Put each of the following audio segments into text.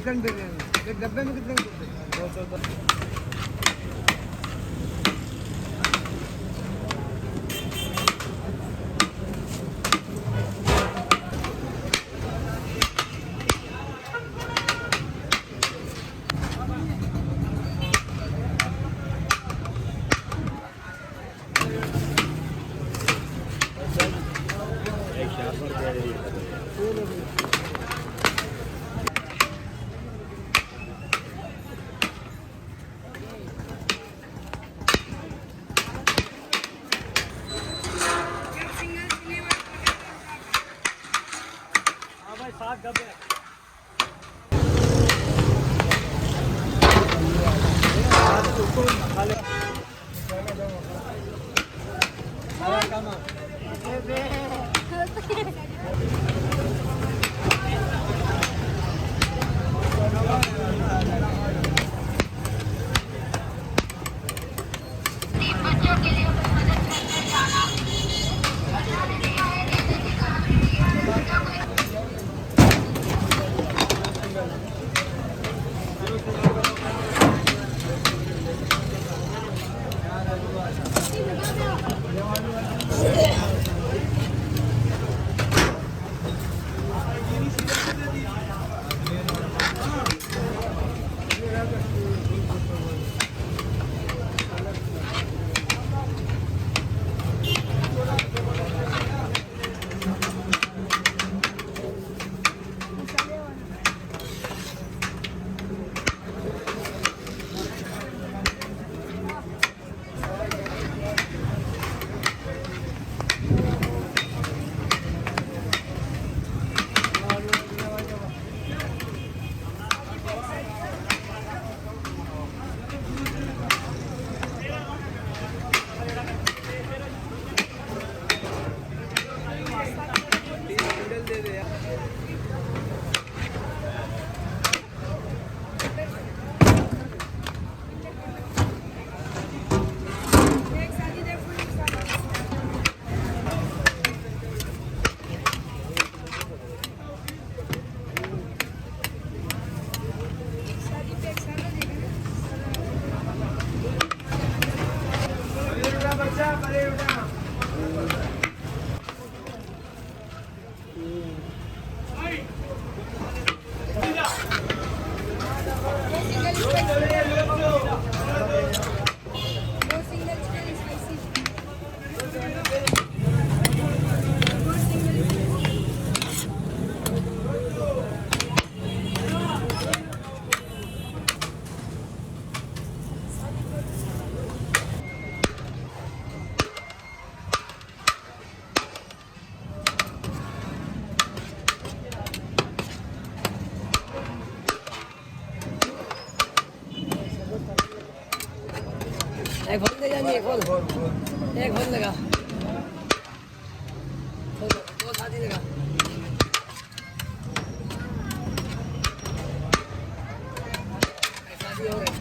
Chicken biryani एक डब्बे में कितने का? 200। एक खोल दे जानी एक खोल लगा दो शादी लगा शादी हो गई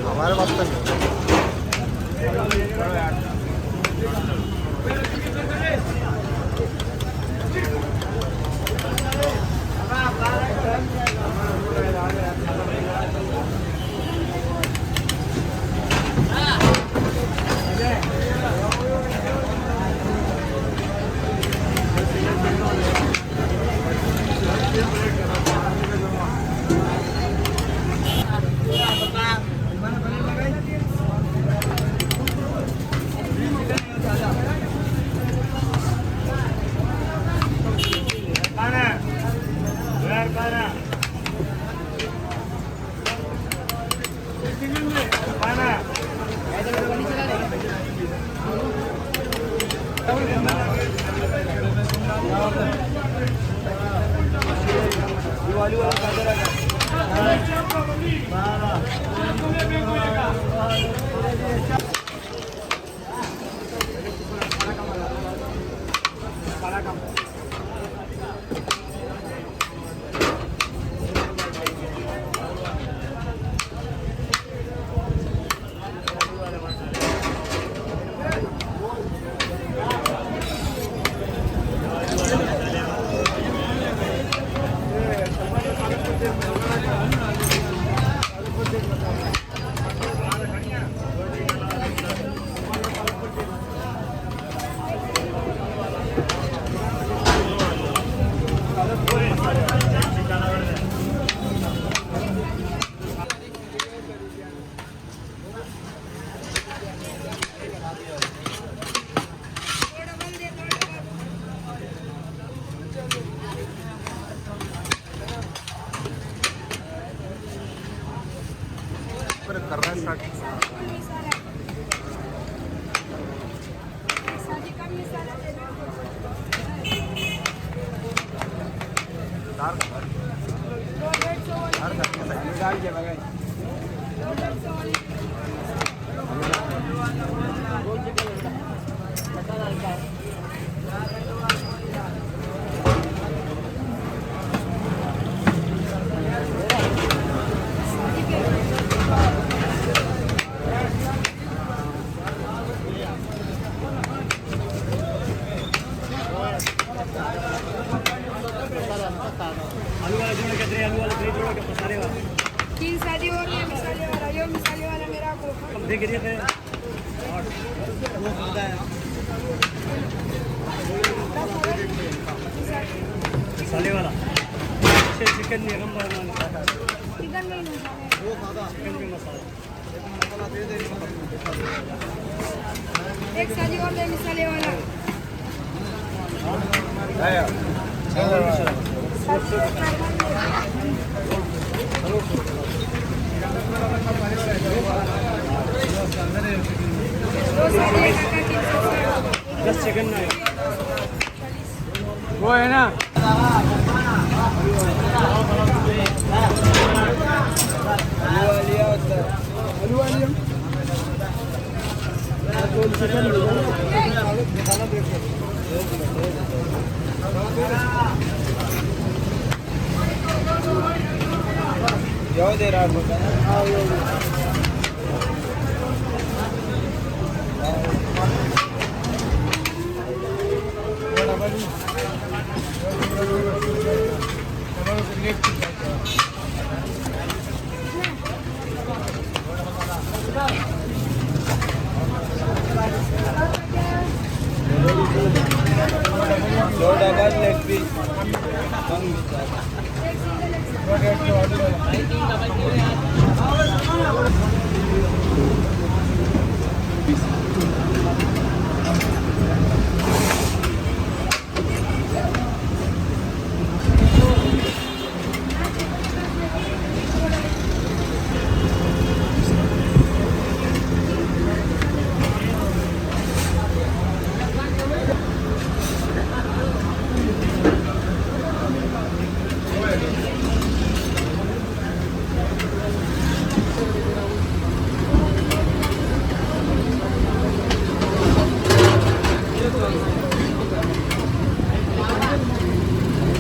हमारे पास आलू वाला जोड़ा कितने आलू वाला ग्रेट जोड़ा के मसाले वाला 3 शादी हो गया मिसाले वाला यो मिसाले वाला मेरा को हम देख रहे थे और वो खुदा है मसाले वाला चिकन नहीं हम बनाना चिकन नहीं मसाले वो खादा चिकन में मसाला मसाला दे दे एक शादी और दे मिसाले वाला आया दो शादी का 10 चिकन ना वो है ना आलू वाली ಯಾವುದೇ दो डबल लेग पीस Gracias.